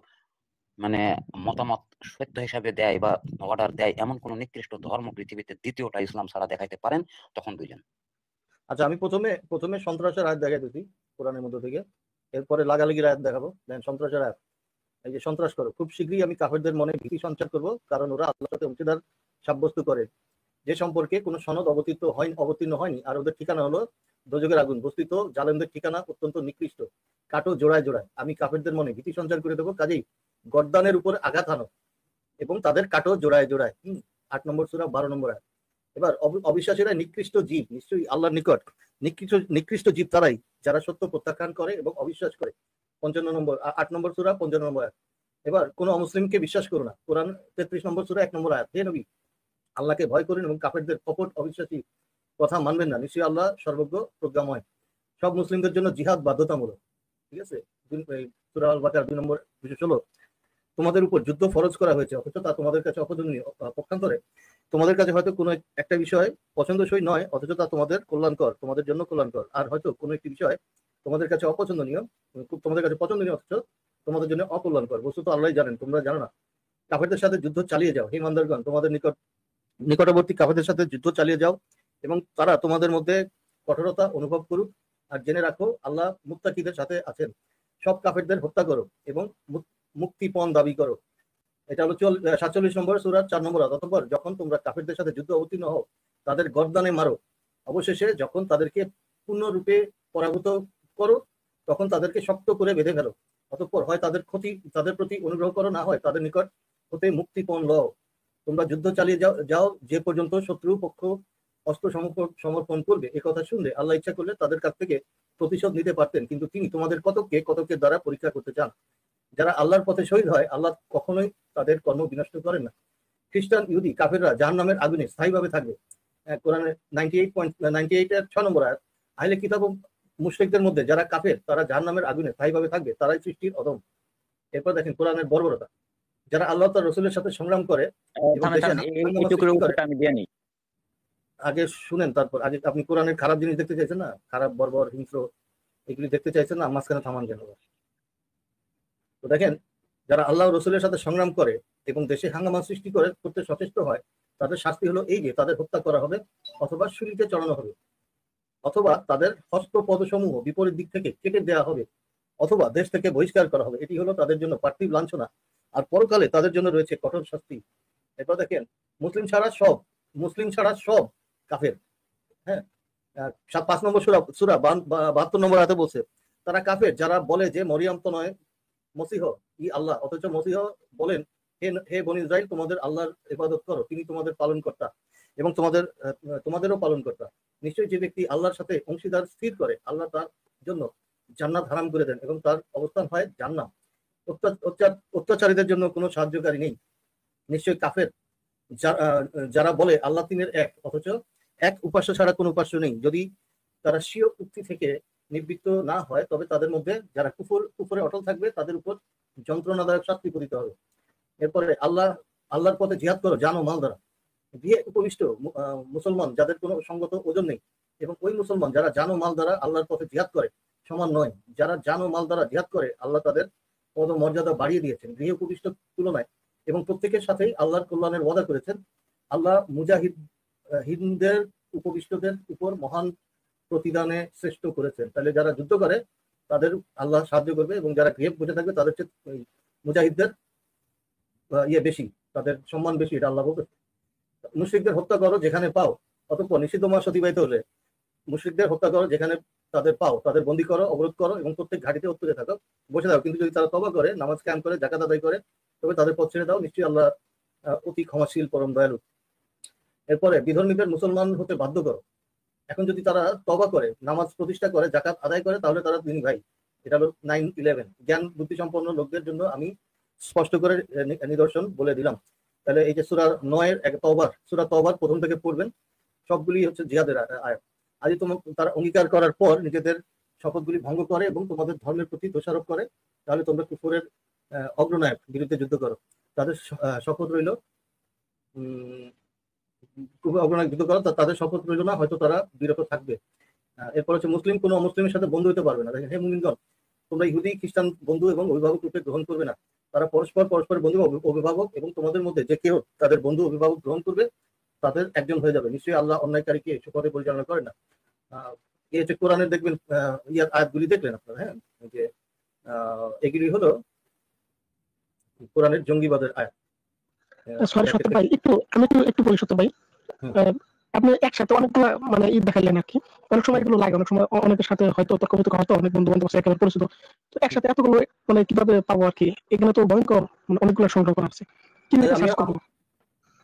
মানে মতামত সত্য হিসাবে দেয় বা অর্ডার দেয়, এমন কোন নিকৃষ্ট ধর্ম পৃথিবীতে দ্বিতীয়টা ইসলাম ছাড়া দেখাইতে পারেন? তখন বুঝলেন। আচ্ছা, আমি প্রথমে সন্ত্রাসের আয়াত দেখাইতেছি কোরআনের মধ্যে থেকে, এরপরে লাগালাগির আয়াত দেখাবো, দেন সন্ত্রাসের আয়াত। এই যে সন্ত্রাস করো, খুব শীঘ্রই আমি কাফেরদের মনে ভীতি সঞ্চার করব, কারণ ওরা আল্লাহর সাথে অংশীদার সাব্যস্ত করে, যে সম্পর্কে কোনো সনদ অবতীর্ণ হয়নি, আর ওদের ঠিকানা হলো দোজখের আগুন। বস্তুত জালেমদের ঠিকানা অত্যন্ত নিকৃষ্ট। কাটো জোড়ায় জোড়ায় আমি কাফেরদের মনে ভীতি সঞ্চার করে দেবো, কাজেই গর্দানের উপর আঘাত হানো এবং তাদের কাটো জোড়ায় জোড়ায়। 8 নম্বর সূরা 12 নম্বর আয়াত। এবার অবিশ্বাসীরা নিকৃষ্ট জীব, নিশ্চয়ই আল্লাহর নিকট নিকৃষ্ট জীব তারাই যারা সত্য প্রত্যাখ্যান করে এবং অবিশ্বাস করে। 8 নম্বর সূরা 55 নম্বর আয়াত। এবার কোন অমুসলিমকে বিশ্বাস করো না, কোরআন 33 নম্বর সূরা 1 নম্বর আয়াত। হে নবী, আল্লাহকে ভয় করুন এবং কাফেরদের কপট অবিশ্বাসী কথা মানবেন না, নিশ্চয়ই আল্লাহ সর্বজ্ঞ প্রজ্ঞাময়। সব মুসলিমদের জন্য জিহাদ বাধ্যতামূলক। ঠিক আছে? সূরা আল বাকারা 2 নম্বর 216। তোমাদের উপর যুদ্ধ ফরজ করা হয়েছে, অথচ তা তোমাদের কাছে অপছন্দনীয়। পক্ষান্তরে তোমাদের কাছে হয়তো কোনো একটা বিষয় পছন্দসই নয়, অথচ তা তোমাদের কল্যাণকর, তোমাদের জন্য কল্যাণকর। আর হয়তো কোনো একটি বিষয় তোমাদের কাছে অপছন্দনীয়, তোমাদের কাছে পছন্দনীয়, অথচ তোমাদের জন্য অকল্যাণকর। বস্তুত আল্লাহ জানেন, তোমরা জানো না। কাফেরদের সাথে যুদ্ধ চালিয়ে যাও, হে ইমানদারগণ, তোমাদের নিকটবর্তী কাফেরদের সাথে যুদ্ধ চালিয়ে যাও এবং তারা তোমাদের মধ্যে কঠোরতা অনুভব করুক। আর জেনে রাখো আল্লাহ মুত্তাকিদের সাথে আছেন। সব কাফেরদের হত্যা করো এবং মুক্তিপণ দাবি করো। এটা হলো 47 নম্বর সূরার 4 নম্বর আয়াত। অতঃপর যখন তোমরা কাফেরদের সাথে যুদ্ধ অবতীর্ণ হও, তাদের গর্দানে মারো। অবশেষে যখন তাদেরকে পূর্ণরূপে পরাভূত করো, তখন তাদেরকে শক্ত করে বেঁধে ফেলো। অতঃপর হয় তাদের প্রতি অনুগ্রহ করো, না হয় তাদের নিকট হতে মুক্তিপণ লও। তোমরা যুদ্ধ চালিয়ে যাও যে পর্যন্ত শত্রু পক্ষ অস্ত্র সমর্পণ করবে। এ কথা শুনলে আল্লাহ ইচ্ছা করলে তাদের কাছ থেকে প্রতিশোধ নিতে পারতেন, কিন্তু তিনি তোমাদের কতকের দ্বারা পরীক্ষা করতে চান। যারা আল্লাহর পথে শহীদ হয়, আল্লাহ কখনোই তাদের কর্ম বিনষ্ট করেন না। খ্রিস্টান, ইহুদি, কাফেররা জাহান্নামের আগুনে স্থায়ীভাবে থাকবে। কোরআনের 98 6 নম্বর আয়াত, আহলে কিতাব ও মুশরিকদের মধ্যে যারা কাফের তারা জাহান্নামের আগুনে স্থায়ীভাবে থাকবে, তারাই সৃষ্টির অধম। এরপর দেখেন কোরআনের বর্বরতা, যারা আল্লাহ তার রসুলের সাথে সংগ্রাম করে এবং দেশে হাঙ্গামা সৃষ্টি করে। আমি দিয়ে নিই। আগে শুনেন, তারপর আগে আপনি কোরআনের খারাপ জিনিস দেখতে চাইছেন না, খারাপ বর্বর হিংস্র এগুলি দেখতে চাইছেন না, মাঝখানে থামান কেন? তো দেখেন, যারা আল্লাহ রসুলের সাথে সংগ্রাম করে এবং দেশে হাঙ্গামা সৃষ্টি করতে সচেষ্ট হয়, তাদের শাস্তি হলো এই যে তাদের হত্যা করা হবে, অথবা শুলিতে চড়ানো হবে, অথবা তাদের হস্ত পদসমূহ বিপরীত দিক থেকে কেটে দেওয়া হবে, অথবা দেশ থেকে বহিষ্কার করা হবে। এটি হলো তাদের জন্য পার্থিব লাঞ্ছনা, আর পরকালে তাদের জন্য রয়েছে কঠোর শাস্তি। এরপর দেখেন, মুসলিম ছাড়া সব কাফের। হ্যাঁ, 5 নম্বর সূরা 72 নম্বর আয়াতে বলছে, তারা কাফের যারা বলে যে মরিয়ম তো নয়, মসিহ আল্লাহ, অথচ মসিহ বলেন, হে বনী ইসরাইল, তোমাদের আল্লাহর ইবাদত করো, তিনি তোমাদের পালনকর্তা এবং তোমাদেরও পালনকর্তা। নিশ্চয়ই যে ব্যক্তি আল্লাহর সাথে অংশীদার স্থির করে, আল্লাহ তার জন্য জান্নাত হারাম করে দেন এবং তার অবস্থান হয় জান্নাত। অত্যাচারীদের জন্য কোনো সাহায্যকারী নেই। নিশ্চয়ই কাফের যারা বলে আল্লাহ তিনের এক, অথচ এক উপাস্য ছাড়া কোনো উপাস্য নেই। যদি তারা স্বীয় উক্তি থেকে নিবৃত্ত না হয়, তবে তাদের মধ্যে যারা কুফরে অটল থাকবে তাদের উপর যন্ত্রণাদায়ক শাস্তি পতিত হবে। এরপরে আল্লাহর পথে জিহাদ করো জান ও মাল দ্বারা। দিয়ে উপবিষ্ট মুসলমান যাদের কোনো সঙ্গত ওজন নেই, এবং ওই মুসলমান যারা জান ও মাল দ্বারা আল্লাহর পথে জিহাদ করে সমান নয়। যারা জান ও মাল দ্বারা জিহাদ করে আল্লাহ তাদের পদ মর্যাদা বাড়িয়ে দিয়েছেন গৃহে উপবিষ্ট তুলনায়, এবং প্রত্যেকের সাথেই আল্লাহর কল্যাণের ওয়াদা করেছেন। আল্লাহ মুজাহিদদের উপবিষ্টদের উপর মহান প্রতিদানে শ্রেষ্ঠ করেছেন। তাহলে যারা যুদ্ধ করে তাদের আল্লাহ সাহায্য করবে, এবং যারা গৃহে বসে থাকবে তাদের চেয়ে মুজাহিদদের বেশি, তাদের সম্মান বেশি, এটা আল্লাহ বলছে। মুশরিকদের হত্যা করো যেখানে পাও, অতঃপর নিষিদ্ধ মাস অতিবাহিত হলে মুশরিকদের হত্যা করো যেখানে তাদের পাও, তাদের বন্দী করো, অবরোধ করো এবং প্রত্যেক ঘাটিতে উত্তরে থাকো, বসে থাকো। কিন্তু যদি তারা তওবা করে, নামাজ কায়েম করে, যাকাত আদায় করে, তবে তাদের পথ ছেড়ে দাও, নিশ্চয়ই আল্লাহ অতি ক্ষমাশীল, পরম দয়ালু। এরপরে বিধর্মীদের মুসলমান হতে বাধ্য করো। এখন যদি তারা তওবা করে, নামাজ প্রতিষ্ঠা করে, যাকাত আদায় করে, তাহলে তারা দিনী ভাই। এটা হলো 9-11। জ্ঞান বুদ্ধি সম্পন্ন লোকদের জন্য আমি স্পষ্ট করে নিদর্শন বলে দিলাম। তাহলে এই যে সূরা 9 সূরা তওবার প্রথম থেকে পড়বেন, সবগুলি হচ্ছে জিহাদের আয়াত। আজ তারা অঙ্গীকার করার পর নিজেদের শপথগুলি ভঙ্গ করে এবং তোমাদের ধর্মের প্রতি দোষারোপ করে, তাহলে তোমরা কুফরের অগ্রনায়ক বিরুদ্ধে যুদ্ধ করো। তাদের শপথ রইল অগ্রনায়ক যুদ্ধ করো, তাদের শপথ রইল না, হয়তো তারা বিরত থাকবে। এরপর হচ্ছে মুসলিম কোনো অমুসলিমের সাথে বন্ধু হতে পারবে না। হে মুমিনগণ, তোমরা ইহুদি খ্রিস্টান বন্ধু এবং অভিভাবক রূপে গ্রহণ করবে না। তারা পরস্পরের বন্ধু অভিভাবক, এবং তোমাদের মধ্যে যে কেউ তাদের বন্ধু অভিভাবক গ্রহণ করবে তাদের একজন হয়ে যাবে। নিশ্চয়ই আল্লাহ অন্যায়কারীকে সুপথে পরিচালনা করে না। এই হচ্ছে কোরআনের দেখবেন আয়াতগুলি দেখলেন আপনারা। হ্যাঁ, যে এগুলি হলো কোরআনের জঙ্গিবাদের আয়াত। সরি সত্য ভাই, আমি একটু বলি সত্য ভাই, আপনি একসাথে অনেকগুলো মানে ঈদ দেখাইলেন আর কি। অনেক সময় এগুলো লাগে, অনেক সময় অনেকের সাথে হয়তো তর্ক হয়তো, অনেক বন্ধু বান্ধব একেবারে পরিচিত, তো একসাথে এতগুলো মানে কিভাবে পাবো আর কি? এখানে তো ভয়ঙ্কর অনেকগুলো সংগ্রহ করা আছে। কি সার্চ করবো?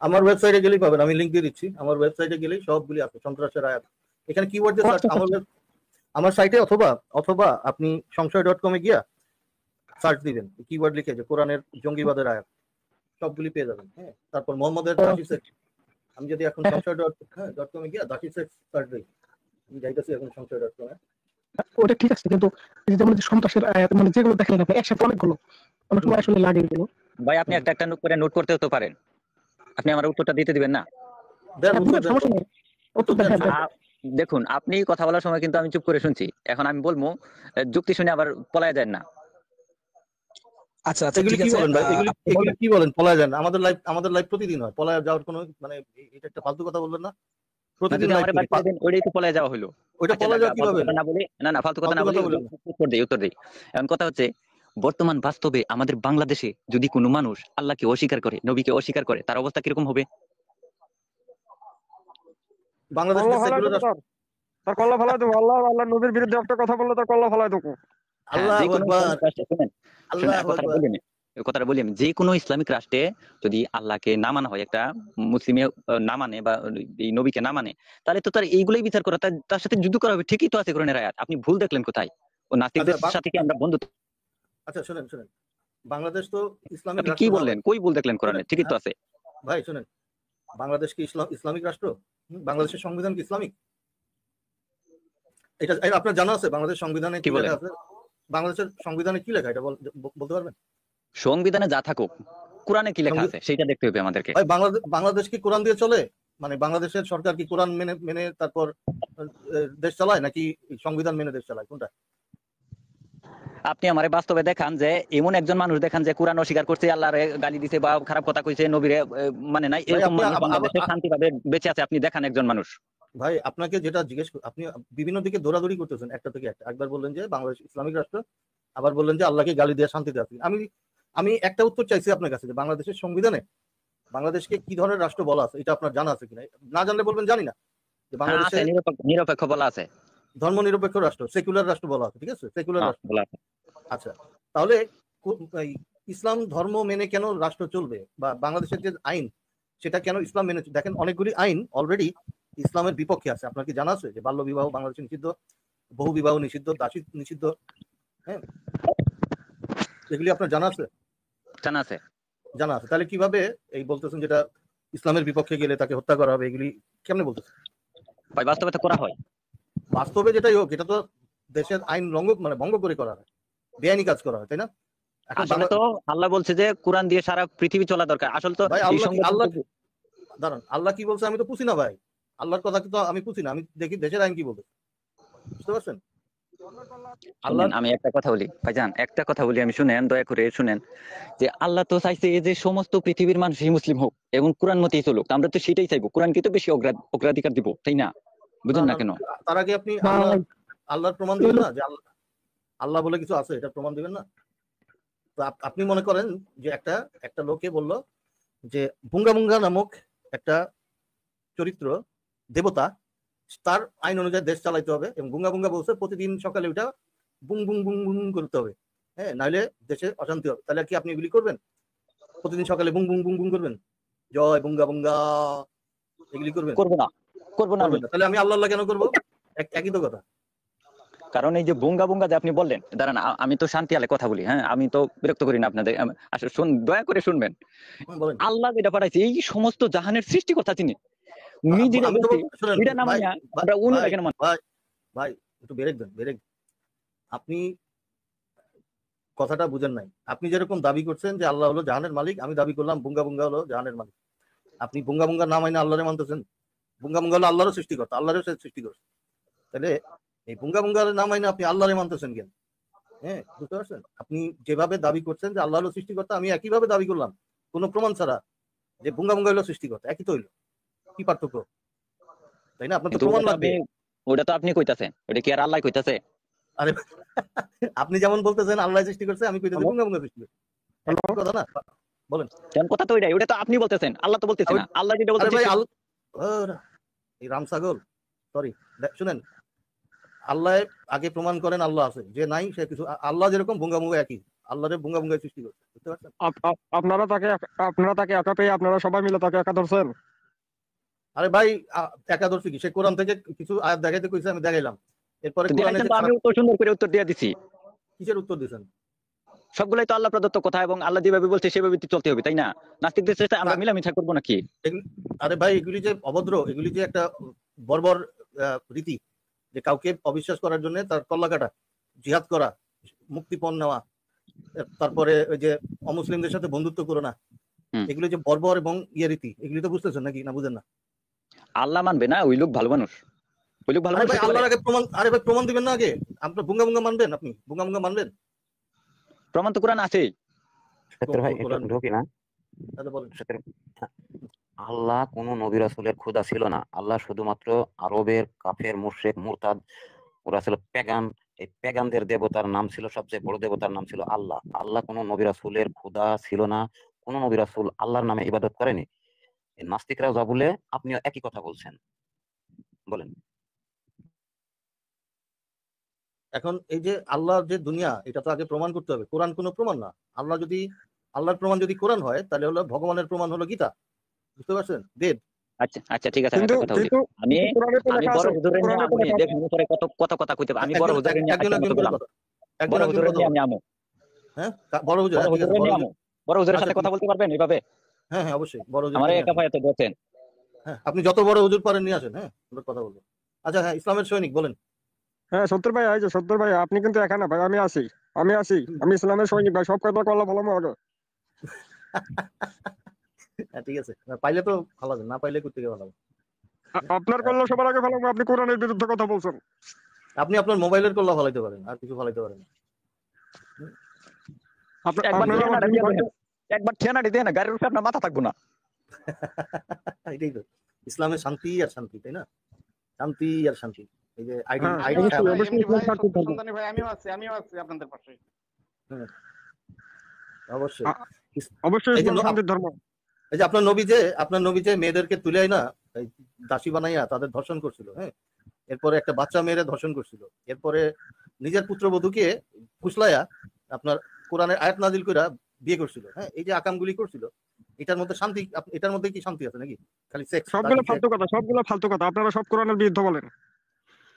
আমার ওয়েবসাইটে গেলেই পাবেন, আমি লিংক দিয়ে দিচ্ছি। আমার ওয়েবসাইটে গেলেই সবগুলি আছে সন্ত্রাসের আয়াত। এখানে কিওয়ার্ড দিয়ে সার্চ, আমার সাইটে অথবা আপনি সংশয়.com এ গিয়া সার্চ দিবেন, কিওয়ার্ড লিখে যে কোরআনের জঙ্গিবাদের আয়াত, সবগুলি পেয়ে যাবেন। হ্যাঁ, তারপর মোহাম্মদের আমি যদি এখন সংশয়.com এ গিয়া দাসিসেক্স সার্চ দিই, আমি যাইতেছি এখন সংশয়.com এ। ওটা ঠিক আছে, কিন্তু যেমন সন্ত্রাসের আয়াত মানে যেগুলো দেখলেন আপনি একসাথে অনেকগুলো, অনেক সময় আসলে লাগে এগুলো। ভাই আপনি একটা করে নোট করতে হতে পারেন, আপনি আমার উত্তরটা দিতে দিবেন না? দেখুন, আপনি কথা বলার সময় কিন্তু আমি চুপ করে শুনছি, এখন আমি বলবো, যুক্তি শুনে আবার পলায় যায় না। আচ্ছা আচ্ছা, ঠিক আছে। এগুলি কি বলেন পলায় যান? আমাদের লাইভ প্রতিদিন হয়, পলায় যাওয়ার কোনো মানে এটা একটা ফালতু কথা বলবেন না। প্রতিদিন ওইটাই তো পলায় যাওয়া হলো। ওইটা পলায় যাওয়া কিভাবে? না ফালতু কথা না বলে উত্তর দেই। এখন কথা হচ্ছে, বর্তমান বাস্তবে আমাদের বাংলাদেশে যদি কোনো মানুষ আল্লাহকে অস্বীকার করে, নবীকে অস্বীকার করে, তার অবস্থা কিরকম হবে? বাংলাদেশে সেকুলার রাষ্ট্র, তার কল্লা ফেলায় দেবো। আল্লাহ নবীর বিরুদ্ধে একটা কথা বললে তার কল্লা ফেলায় দেবো। কথাটা বলি আমি, যে কোনো ইসলামিক রাষ্ট্রে যদি আল্লাহকে না মানা হয়, একটা মুসলিমে না মানে বা এই নবীকে না মানে, তাহলে তো তার এইগুলোই বিচার করা, তার সাথে যুদ্ধ করা হবে। ঠিকই তো আছে কোরআনের আয়াত, আপনি ভুল দেখলেন কোথায়? ও নাস্তিকদের সাথে কি আমরা বন্ধুত্ব? আচ্ছা শুনেন, বাংলাদেশ তো ইসলামিক রাষ্ট্র। কি বললেন? কই ভুল দেখলেন কোরআনে? ঠিকই তো আছে ভাই। শুনেন, বাংলাদেশ কি ইসলামিক রাষ্ট্র? বাংলাদেশের সংবিধান কি ইসলামিক? এটা আপনার জানা আছে বাংলাদেশ সংবিধানে কি কি বলেন? লেখা আছে? বাংলাদেশের সংবিধানে কি লেখা এটা বলতে পারবেন? সংবিধানে যা থাকুক, কোরআনে কি লেখা আছে সেটা দেখতে হবে আমাদেরকে। ভাই বাংলাদেশ কি কোরআন দিয়ে চলে? মানে বাংলাদেশের সরকার কি কোরআন মেনে তারপর দেশ চালায়, নাকি সংবিধান মেনে দেশ চালায়, কোনটা? আপনি আমারে বাস্তবে দেখান যে এমন একজন মানুষ দেখান যে কোরআন অস্বীকার করছে, আল্লাহরে গালি দিছে বা খারাপ কথা কইছে, নবীরে মানে নাই, এরকম মানুষ বাংলাদেশে শান্তিভাবে বেঁচে আছে। আপনি দেখান একজন মানুষ। ভাই আপনাকে যেটা জিজ্ঞেস, আপনি বিভিন্ন দিকে দৌড়াদৌড়ি করতেছেন একটা থেকে একটা। একবার বললেন যে বাংলাদেশ ইসলামিক রাষ্ট্র, আবার বললেন যে আল্লাহকে গালি দিয়ে শান্তিতে আছি। আমি একটা উত্তর চাইছি আপনার কাছে, যে বাংলাদেশের সংবিধানে বাংলাদেশকে কি ধরনের রাষ্ট্র বলা আছে এটা আপনার জানা আছে কিনা? না জানলে বলবেন জানি না। যে বাংলাদেশে নিরপেক্ষ বলা আছে, ধর্ম নিরপেক্ষ রাষ্ট্র, সেকুলার রাষ্ট্র বলা আছে, ঠিক আছে, সেকুলার রাষ্ট্র বলা আছে। আচ্ছা, তাহলে ইসলাম ধর্ম মেনে কেন রাষ্ট্র চলবে, বা বাংলাদেশের যে আইন সেটা কেন ইসলাম মেনে? দেখেন অনেকগুলি আইন অলরেডি ইসলামের বিপক্ষে আছে। আপনার কি জানা আছে যে বাল্য বিবাহ বাংলাদেশে নিষিদ্ধ, বহু বিবাহ নিষিদ্ধ, দাসী নিষিদ্ধ? হ্যাঁ, এগুলি আপনার জানা আছে? জানা আছে। জানা আছে। তাহলে কিভাবে এই বলতেছেন যেটা ইসলামের বিপক্ষে গেলে তাকে হত্যা করা হবে, এগুলি কেমনে বলতেছেন? ভাই বাস্তবে তো করা হয়। বাস্তবে যেটাই হোক, এটা তো দেশের আইন ভঙ্গ করে করা হয়, বেআইনি কাজ করা হয়, তাই না? আসলে তো আল্লাহ বলছে যে কোরআন দিয়ে সারা পৃথিবী চলা দরকার। আসলে তো দাঁড়ান, আল্লাহ কি বলছে আমি তো বুঝি না ভাই। আল্লাহর কথা তো আমি বুঝি না, আমি দেখি দেশের আইন কি বলছে, বুঝতে পারছেন? আমি একটা কথা বলি ভাইজান, একটা কথা বলি, আমি শুনেন, দয়া করে শুনেন, যে আল্লাহ তো চাইছে যে সমস্ত পৃথিবীর মানুষই মুসলিম হোক এবং কোরআন মতেই চলুক। আমরা তো সেটাই চাইবো, কোরআনকে তো বেশি অগ্রাধিকার দিব, তাই না? বুঝুন না কেন? তার আগে আপনি আল্লাহর প্রমাণ দিবেন না যে আল্লাহ বলে কিছু আছে, এটা প্রমাণ দিবেন না? তো আপনি মনে করেন যে একটা লোকে বলল যে বুঙ্গা নামক একটা চরিত্র দেবতা, তার আইন অনুযায়ী দেশ চালাইতে হবে, এবং বুঙ্গা বলছে প্রতিদিন সকালে ওইটা বুং বুং বুং বুং করতে হবে, হ্যাঁ, নাইলে দেশে অশান্তি হবে। তাহলে কি আপনি এগুলি করবেন? প্রতিদিন সকালে বুং বুং বুং বুং করবেন, জয় বুঙ্গা এগুলি করবেন? করবো না। তাহলে আমি আল্লাহ কেন করবো? একই তো কথা। কারণ এই যে বুঙ্গা যে আপনি বললেন, দাঁড়ান আমি তো শান্তি আলে কথা বলি, হ্যাঁ, আমি তো বিরক্ত করি না আপনাদের। আসলে দয়া করে শুনবেন। আল্লাহ যেটা পাঠাইছে এই সমস্ত জাহানের সৃষ্টিকর্তা তিনি, ভাই একটু বেরেক। আপনি কথাটা বুঝেন নাই। আপনি যেরকম দাবি করছেন যে আল্লাহ হলো জাহানের মালিক, আমি দাবি করলাম বুঙ্গা হলো জাহানের মালিক। আপনি বুঙ্গা না মাইনে আল্লাহরে মানতেছেন। বুঙ্গা হলো আল্লাহরও সৃষ্টিকর্তা, আল্লাহরও সৃষ্টি করছে। তাহলে এই বুঙ্গা না মাইনে আপনি আল্লাহরে মানতেছেন কেন? হ্যাঁ, বুঝতে পারছেন? আপনি যেভাবে দাবি করছেন যে আল্লাহ হলো সৃষ্টিকর্তা, আমি একইভাবে দাবি করলাম কোনো প্রমাণ ছাড়া যে বুঙ্গা হলো সৃষ্টিকর্তা, একই তো হইলো। কি পার্থক্য, তাই না? আপনার তো প্রমাণ লাগবে। ওটা তো আপনি কইতাছেন, ওটা কি আর আল্লাহ কইতাছে? আরে আপনি যেমন বলতেছেন আল্লাহ সৃষ্টি করছে, আমি কইতেছি বুঙ্গা সৃষ্টি করছে, কথা না? বলেন কোন কথা তো ওইটাই, ওটা তো আপনি বলতেছেন, আল্লাহ তো বলতেছেন না। আল্লাহ যেটা বলতেছে ভাই এই রামসাগর, সরি, শুনেন, আল্লাহ আগে প্রমাণ করেন আল্লাহ আছে, যে নাই সে কিছু। আল্লাহ যেরকম বুঙ্গা একই, আল্লাহরে বুঙ্গা সৃষ্টি করছে, বুঝতে পারছেন? আপনারা তাকে একা পেয়ে আপনারা সবাই মিলে তাকে একা ধরছেন। আরে ভাই একা ধরছি কি? সে কোরআন থেকে কিছু আয়াত দেখাইতে কইছে, আমি দেখাইলাম। এরপরে আমি উত্তর সুন্দর করে উত্তর দিয়ে দিছি। কিসের উত্তর দিয়েছেন? সবগুলাই তো আল্লাহ প্রদত্ত কথা, এবং আল্লাহ যেভাবে বলছে সেভাবে চলতে হবে, তাই না? নাস্তিকদের সাথে আমরা মিলামিশা করবো নাকি? আরে ভাই এগুলি যে অভদ্র, এগুলি যে একটা বর্বর রীতি, যে কাউকে অবিশ্বাস করার জন্য তার কল্লা কাটা, জিহাদ করা, মুক্তিপণ নেওয়া, তারপরে ওই যে অমুসলিমদের সাথে বন্ধুত্ব করো না, এগুলি যে বর্বর এবং রীতি, এগুলি তো বুঝতেছেন নাকি? না বুঝেন না? আল্লাহ মানবে না ওই লোক ভালো মানুষ, ওই লোক ভালো মানুষ। আল্লাহর আগে প্রমাণ, আরে ভাই প্রমাণ দিবেন না আগে? আপনার বুঙ্গা মানবেন? আপনি বুঙ্গা মানবেন? প্রমাণ তো কোরআন আছে। আল্লাহ কোন নবী রাসূলের খোদা ছিল না। আল্লাহ শুধুমাত্র আরবের কাফের, মুশরিক, মুরতাদ, ওরা ছিল প্যাগান। এই প্যাগানদের দেবতার নাম ছিল, সবচেয়ে বড় দেবতার নাম ছিল আল্লাহ। আল্লাহ কোন নবী রাসূলের খোদা ছিল না। কোন নবী রাসূল আল্লাহর নামে ইবাদত করেনি। নাস্তিকরাও যা বলে আপনিও একই কথা বলছেন। বলেন। এখন এই যে আল্লাহর যে দুনিয়া, এটা তো আগে প্রমাণ করতে হবে। কোরআন কোনো প্রমাণ না। আল্লাহর প্রমাণ যদি কোরআন হয়, তাহলে হলো ভগবানের প্রমাণ হলো গীতা, বুঝতে পারছেন? বেদ। আচ্ছা ঠিক আছে, আমি একটা কথা বলি। আমি বড় হুজুরের নিয়ে আমু, দেখুন পরে কত কথা কইতে হবে। আমি বড় হুজুরের নিয়ে বড় হুজুরের নিয়ে আমি আমু। হ্যাঁ, বড় হুজুর, বড় হুজুরের সাথে কথা বলতে পারবেন এইভাবে? হ্যাঁ অবশ্যই। বড় হুজুর আমারে একা পায়াতে বলছেন, হ্যাঁ, আপনি যত বড় হুজুর পারেন নিয়ে আসেন, হ্যাঁ আমরা কথা বলবো। আচ্ছা হ্যাঁ, ইসলামের সৈনিক বলেন। হ্যাঁ সত্তর ভাই, এই যে সত্তর ভাই, আপনি কিন্তু একা না ভাই, আমি আছি, আমি ইসলামের সৈনিক ভাই, সব কথা কল্লা ভালো আগে। হ্যাঁ ঠিক আছে, পাইলে তো ভালো হবে, না পাইলে করতে গিয়ে ভালো হবে। আপনার কল্লা সবার আগে ভালো, আপনি কোরআনের বিরুদ্ধে কথা বলছেন। আপনি আপনার মোবাইলের কল্লা ফালাইতে পারেন, আর কিছু ফালাইতে পারেন না। একবার ঠেনাটি দেন না, গাড়ির উপরে আপনার মাথা থাকবো না। এটাই তো ইসলামের শান্তি আর শান্তি, তাই না? শান্তি আর শান্তি। এই যে হ্যাঁ, আইডি আমিও আছি আপনাদের পাশে। অবশ্যই অবশ্যই এই যে ইসলাম শান্তির ধর্ম। এই যে আপনার নবী যে মেয়েদেরকে তুলে না এই দাসী বানাইয়া তাদের ধর্ষণ করছিল, হ্যাঁ, এরপরে একটা বাচ্চা মেয়েরে ধর্ষণ করছিল, এরপরে নিজের পুত্রবধূকে ফুসলাইয়া আপনার কোরআনের আয়াত নাজিল কইরা বিয়ে করছিল, হ্যাঁ, এই যে আকামগুলি করছিল, এটার মধ্যে শান্তি, এটার মধ্যে কি শান্তি আছে নাকি? খালি সেক্স, সবগুলো ফালতু কথা, আপনারা সব কোরআনের বিরুদ্ধে বলেন।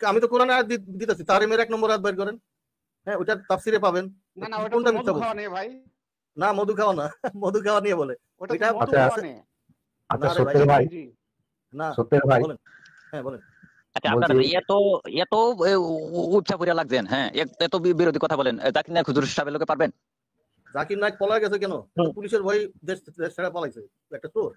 আমি তো কোরআনের আয়াত দিতেছি, তারিমের 1 নম্বর আয়াত বের করেন, হ্যাঁ, ওটার তাফসিরে পাবেন। না ওটা কোনটা তো মিথ্যা মধু বলছে? খাওয়া নিয়ে ভাই, না মধু খাওয়া না, মধু খাওয়া নিয়ে বলে ওটা ওইটা তো মধু আচ্ছা, খাওয়া নিয়ে। আচ্ছা না রে সত্যের ভাই, জি না সত্যের ভাই বলেন, হ্যাঁ বলেন। আচ্ছা আপনারা বলছি এত এত উচ্চা পড়িয়া লাগছেন, হ্যাঁ, এত বিরোধী কথা বলেন, জাকির নায়ক হুজুর সাহেবের লোকে পারবেন? জাকির নায়ক পলায় গেছে কেন? পুলিশের ভয় দেশ ছেড়ে পালাইছে, একটা চোর,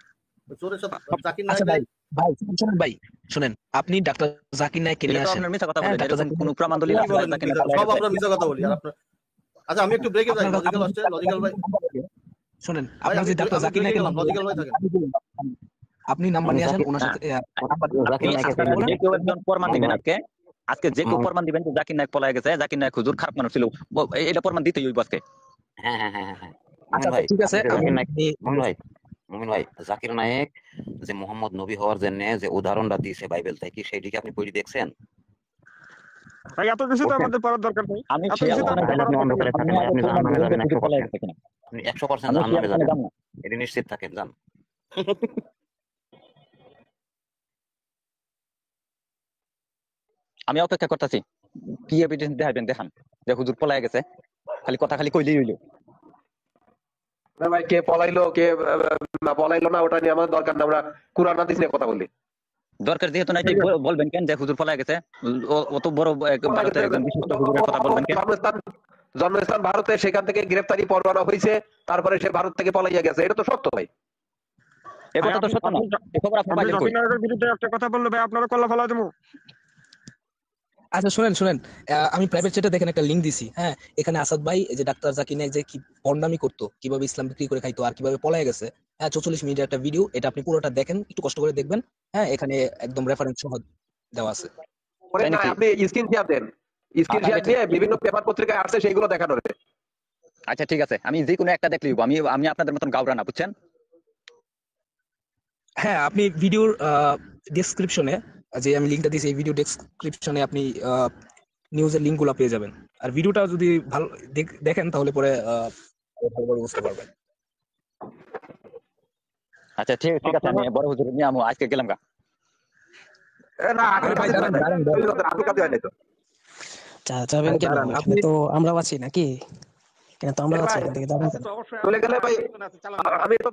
ওই চোরের সাথে জাকির আচ্ছা নায়ক। ভাই শুনেন ভাই, শুনেন, আপনি ডাক্তার জাকির নায়ককে এটা নিয়ে তো আসেন। আপনার মিথ্যা কথা হ্যাঁ, বলেন, ডাক্তার এরকম জাকির কোন নায়ক প্রমাণ দলিল কি আছে বলেন? জাকির নায়ক সব আমরা মিথ্যা কথা বলি। আর আপনার আচ্ছা আমি একটু ব্রেকে যাই, লজিক্যাল আসছে, লজিক্যাল ভাই, শুনেন, ভাই আপনার আমি যে ডাক্তার আমি জাকির ব্রেকে নায়কের গেলাম, লজিক্যাল ভাই থাকেন। আপনি নাম্বার নিয়ে আসেন, ওনার সাথে জাকির নায়কের আপনারা বলেন। যে কেউ একজন প্রমাণ দিবেন, মোহাম্মদ আজকে যে কেউ প্রমাণ দিবেন যে জাকির নায়ক পলায় গেছে, জাকির নায়ক হুজুর খারাপ মানুষ ছিল, এটা প্রমাণ দিতেই হইব আজকে। হ্যাঁ হ্যাঁ হ্যাঁ হ্যাঁ আচ্ছা মোমিন ভাই, ঠিক আছে, আপনি যে আমি জাকির নায়ক, মোমিন ভাই জাকির নায়ক যে মোহাম্মদ নবী হওয়ার জন্য যে উদাহরণটা দিয়েছে বাইবেল থেকে, সেইদিকে আপনি পড়ে দেখছেন? ভাই এত কিছু তো আমাদের পড়ার দরকার নেই, আমি এত সেই কিছু তো আলোচনা আমাদের তাহলে আপনি পড়ার দরকার অন্ধকারে নেই। থাকেন ভাই, আপনি প্রমাণ জাহান্নামে দিবেন যে যাবেন হুজুর পলায় 100%। গেছে কিনা। আপনি 100% আমি সেই জাহান্নামে আলোচনায় যাবেন, যাব না। এটা নিশ্চিত থাকেন, যান। আমি অপেক্ষা করতেছি, কি এভিডেন্স দেখাবেন, দেখান যে হুজুর পলায় গেছে, খালি কথা খালি কইলেই হইলো। না ভাই, কে পলাইলো কে পলাইলো না ওটা নিয়ে আমাদের দরকার না, আমরা কুরআন হাদিস নিয়ে কথা বলি। দরকার যেহেতু নাই, তাই বলবেন কেন যে হুজুর পলায় গেছে? অত বড় ভারতের একজন বিশিষ্ট হুজুরের কথা বলবেন কেন? জন্মস্থান ভারতে, সেখান থেকে গ্রেফতারি পরোয়ানা হয়েছে, তারপরে সে ভারত থেকে পলাইয়া গেছে, এটা তো সত্য ভাই। এ কথা তো সত্য না, এ খবর আপনি আপনি পাইলেন কই? জাকির নায়কের বিরুদ্ধে একটা কথা বললে ভাই আপনারা কল্লা ফেলা দেবো। আচ্ছা শুনেন, আমি প্রাইভেট চ্যাটে দেখেন একটা লিংক দিছি, হ্যাঁ, এখানে আসাদ ভাই এই যে ডাক্তার জাকির নায়ক যে কি ভন্ডামি করতো, কিভাবে ইসলাম বিক্রি করে খাইতো আর কিভাবে পলায় গেছে, হ্যাঁ, 44 মিনিটের একটা ভিডিও, এটা আপনি পুরোটা দেখেন, একটু কষ্ট করে দেখবেন, হ্যাঁ, এখানে একদম রেফারেন্স সহ দেওয়া আছে। পরে না, আপনি স্ক্রিন শেয়ার দেন, স্ক্রিন শেয়ার দিয়ে বিভিন্ন পেপার পত্রিকায় আসছে সেইগুলো দেখানো রে। আচ্ছা ঠিক আছে, আমি যে কোনো একটা দেখলে আমি আপনাদের মতন গাউরা না, বুঝছেন? হ্যাঁ, আপনি ভিডিওর ডেসক্রিপশনে যে আমি লিংকটা দিয়েছি, এই ভিডিও ডেসক্রিপশনে আপনি নিউজের লিঙ্কগুলো পেয়ে যাবেন, আর ভিডিওটা যদি ভালো দেখেন তাহলে পরে ভালোভাবে বুঝতে পারবেন। আচ্ছা ঠিক আছে, আমি বড় হুজুর নিয়ে আমি আজকে গেলাম গা। না যাবেন কেন? এখানে তো আমরাও আছি নাকি? এখানে তো আমরা আছি, এখান থেকে যাবেন কেন? চলে গেলে ভাই, আমি তো